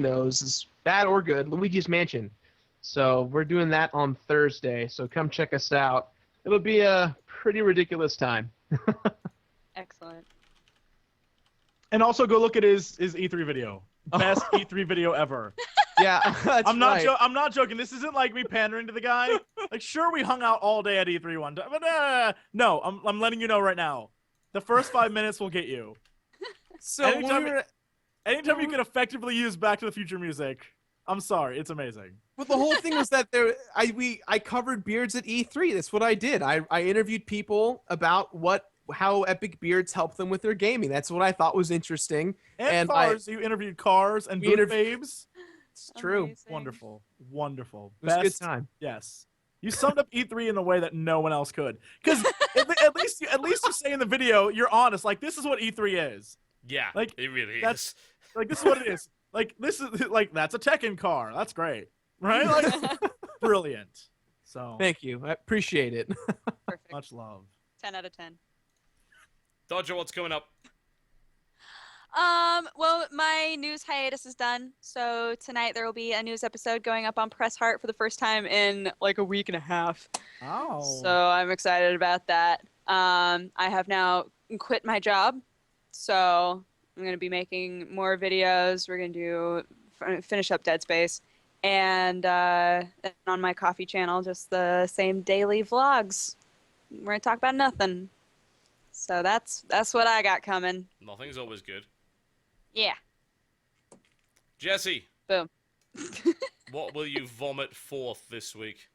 knows is bad or good, Luigi's Mansion. So we're doing that on Thursday. So come check us out. It'll be a pretty ridiculous time. Excellent. And also go look at his E3 video. Best E3 video ever. Yeah, that's I'm not right. I'm not joking. This isn't like me pandering to the guy. Like, sure, we hung out all day at E3 one time, but no, I'm letting you know right now. The first 5 minutes will get you. So Anytime you can effectively use Back to the Future music, I'm sorry, it's amazing. But the whole thing was that I covered beards at E3. That's what I did. I interviewed people about how Epic Beards helped them with their gaming. That's what I thought was interesting. And cars, you interviewed cars and booth babes. It's true. Amazing. Wonderful. It was a good time. Yes. You summed up E3 in a way that no one else could. Because at least you say in the video, you're honest. Like, this is what E3 is. Yeah, Like, it really that's- is. Like, this is what it is. Like, this is like that's a Tekken car. That's great, right? Like, brilliant. So Thank you. I appreciate it. Perfect. much love. 10 out of 10. Dodger, what's coming up? Well, my news hiatus is done. So tonight there will be a news episode going up on Press Heart for the first time in like a week and a half. Oh. So I'm excited about that. I have now quit my job. So I'm going to be making more videos. We're going to finish up Dead Space. And on my coffee channel, just the same daily vlogs. We're going to talk about nothing. So that's what I got coming. Nothing's always good. Yeah. Jesse, Boom. what will you vomit forth this week?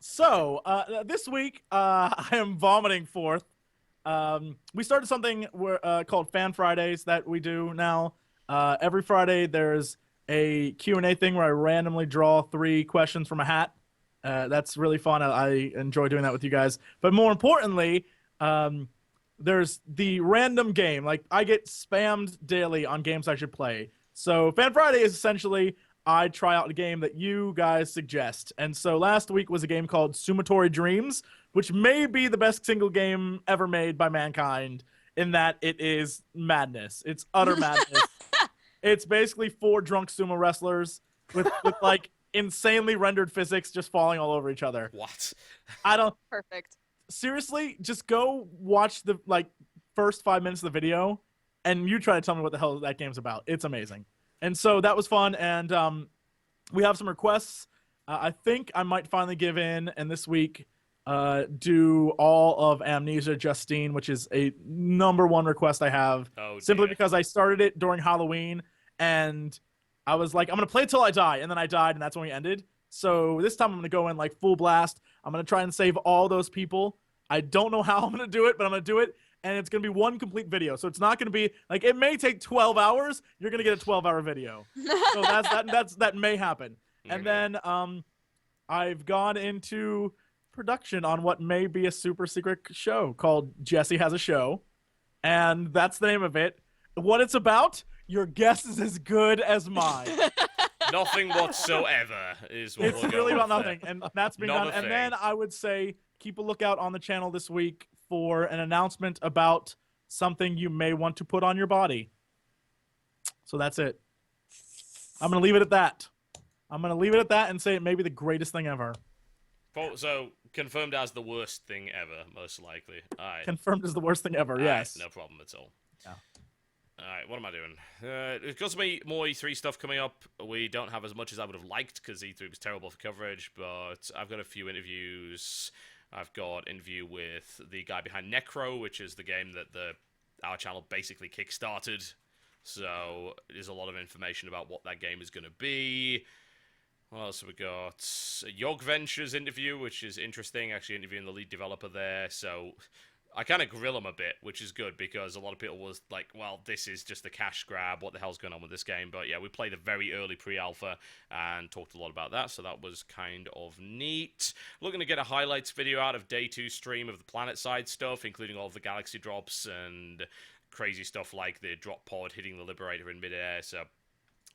So this week I am vomiting forth. We started something called Fan Fridays that we do now. Every Friday there's a Q&A thing where I randomly draw 3 questions from a hat. That's really fun. I enjoy doing that with you guys. But more importantly, there's the random game. Like, I get spammed daily on games I should play. So Fan Friday is essentially I try out a game that you guys suggest. And so last week was a game called Sumatory Dreams, which may be the best single game ever made by mankind in that it is madness. It's utter madness. It's basically 4 drunk sumo wrestlers with like insanely rendered physics just falling all over each other. What? I don't Perfect. seriously, just go watch the first 5 minutes of the video and you try to tell me what the hell that game's about. It's amazing. And so that was fun, and we have some requests. I think I might finally give in, and this week do all of Amnesia Justine, which is a #1 request I have. Oh, simply dear. because I started it during Halloween, and I was like, I'm going to play till I die, and then I died, and that's when we ended. So this time I'm going to go in like full blast. I'm going to try and save all those people. I don't know how I'm going to do it, but I'm going to do it. And it's going to be 1 complete video. So it's not going to be like, it may take 12 hours. You're going to get a 12-hour video. So that may happen. And then I've gone into production on what may be a super secret show called Jesse Has a Show. And that's the name of it. What it's about, your guess is as good as mine. Nothing whatsoever is what It's we'll go really about with nothing. there. And that's been Not done. a And thing. then I would say keep a lookout on the channel this week for an announcement about something you may want to put on your body. So that's it. I'm going to leave it at that. I'm going to leave it at that and say it may be the greatest thing ever. So, confirmed as the worst thing ever, most likely. Alright. Confirmed as the worst thing ever, yes. No problem at all. Yeah. Alright, what am I doing? There's got some more E3 stuff coming up. We don't have as much as I would have liked, because E3 was terrible for coverage, but I've got a few interviews. I've got an interview with the guy behind Necro, which is the game that our channel basically kickstarted. So, there's a lot of information about what that game is going to be. What else have we got? A Yog Ventures interview, which is interesting, actually interviewing the lead developer there, so I kind of grill him a bit, which is good, because a lot of people was like, well, this is just a cash grab, what the hell's going on with this game? But yeah, we played a very early pre-alpha and talked a lot about that, so that was kind of neat. Looking to get a highlights video out of Day 2 stream of the planet side stuff, including all of the galaxy drops and crazy stuff like the drop pod hitting the Liberator in midair, so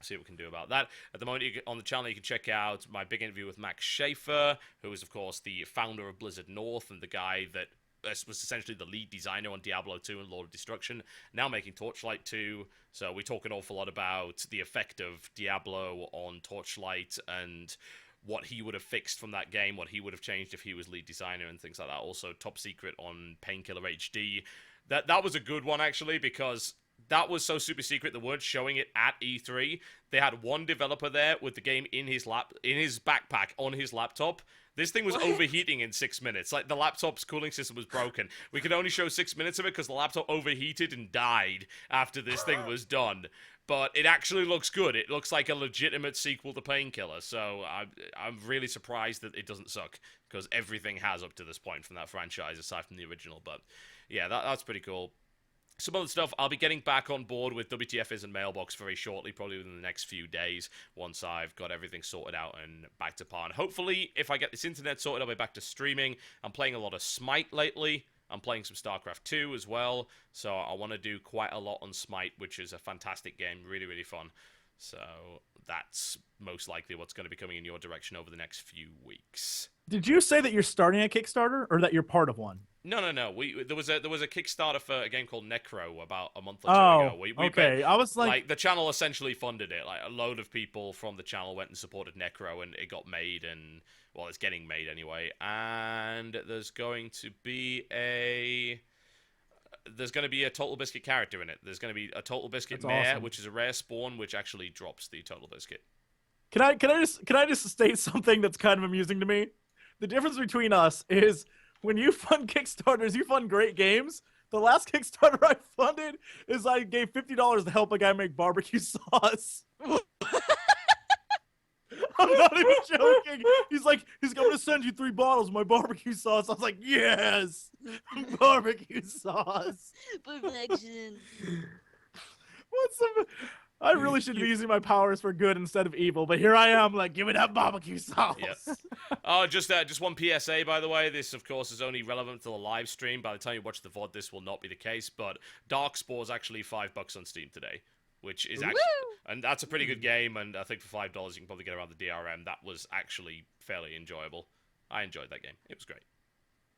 see what we can do about that. At the moment, on the channel, you can check out my big interview with Max Schaefer, who is, of course, the founder of Blizzard North and the guy that was essentially the lead designer on Diablo 2 and Lord of Destruction, now making Torchlight 2. So we talk an awful lot about the effect of Diablo on Torchlight and what he would have fixed from that game, what he would have changed if he was lead designer and things like that. Also, Top Secret on Painkiller HD. That was a good one, actually, because that was so super secret they weren't showing it at E3. They had one developer there with the game in his backpack on his laptop. This thing was overheating in 6 minutes. Like, the laptop's cooling system was broken. We could only show 6 minutes of it because the laptop overheated and died after this thing was done. But it actually looks good. It looks like a legitimate sequel to Painkiller. So I'm really surprised that it doesn't suck, because everything has up to this point from that franchise, aside from the original. But yeah, that's pretty cool. Some other stuff, I'll be getting back on board with WTF Isn't Mailbox very shortly, probably within the next few days, once I've got everything sorted out and back to par. And hopefully, if I get this internet sorted, I'll be back to streaming. I'm playing a lot of Smite lately. I'm playing some StarCraft 2 as well, so I want to do quite a lot on Smite, which is a fantastic game, really, really fun. So that's most likely what's going to be coming in your direction over the next few weeks. Did you say that you're starting a Kickstarter, or that you're part of one? No. There was a Kickstarter for a game called Necro about a month or two ago. Okay. I was like, the channel essentially funded it. Like, a load of people from the channel went and supported Necro, and it got made, and well, it's getting made anyway. And there's going to be a Totalbiscuit character in it. There's going to be a Totalbiscuit mare, awesome. which is a rare spawn, which actually drops the Totalbiscuit. Can I just state something that's kind of amusing to me? The difference between us is when you fund Kickstarters, you fund great games. The last Kickstarter I funded is I gave $50 to help a guy make barbecue sauce. I'm not even joking. He's like, I'm going to send you 3 bottles of my barbecue sauce. I was like, yes, barbecue sauce. Perfection. I really should be using my powers for good instead of evil, but here I am, like, give me that barbecue sauce. Yes. Oh, just one PSA, by the way. This, of course, is only relevant to the live stream. By the time you watch the VOD, this will not be the case. But Darkspawn is actually $5 on Steam today, which is actually, and that's a pretty good game. And I think for $5, you can probably get around the DRM. That was actually fairly enjoyable. I enjoyed that game. It was great.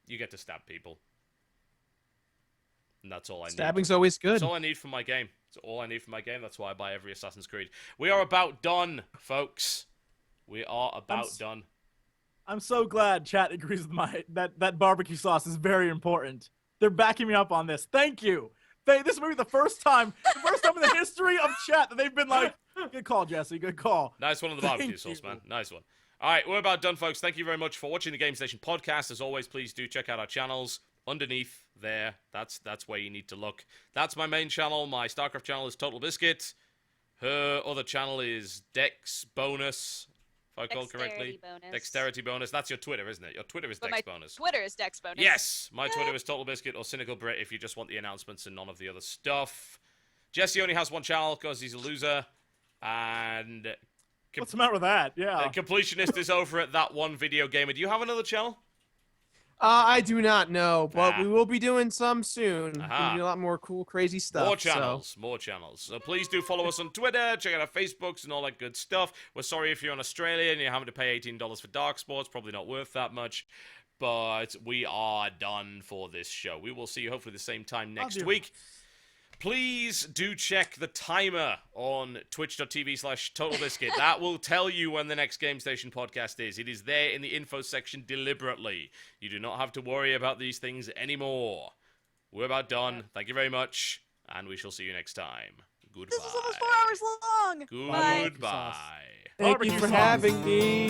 You get to stab people. And that's all I need. Stabbing's always good. That's all I need from my game. That's all I need from my game. That's why I buy every Assassin's Creed. We are about done, folks. We are about done. I'm so glad chat agrees with that barbecue sauce is very important. They're backing me up on this. Thank you. This will be the first time in the history of chat that they've been like, good call, Jesse. Good call. Nice one on the barbecue sauce, man. Nice one. All right, we're about done, folks. Thank you very much for watching the Game Station podcast. As always, please do check out our channels. Underneath there, that's where you need to look. That's my main channel. My StarCraft channel is Totalbiscuit. Her other channel is Dex Bonus, if I recall correctly. Dexterity Bonus. That's your Twitter, isn't it? Your Twitter is Dex Bonus. Twitter is Dex Bonus. Yes, my Twitter is Totalbiscuit or Cynical Brit if you just want the announcements and none of the other stuff. Jesse only has one channel because he's a loser. And what's the matter with that? Yeah. Completionist is over at That One Video Gamer. Do you have another channel? I do not know, but we will be doing some soon. Gonna be a lot more cool, crazy stuff. More channels. So please do follow us on Twitter, check out our Facebooks and all that good stuff. We're sorry if you're in Australia and you're having to pay $18 for Darkspawn. It's probably not worth that much. But we are done for this show. We will see you hopefully the same time next week. Please do check the timer on twitch.tv/TotalBiscuit. That will tell you when the next Game Station podcast is. It is there in the info section deliberately. You do not have to worry about these things anymore. We're about done. Thank you very much, and we shall see you next time. Goodbye. This is almost 4 hours long. Goodbye. Thank you for having me.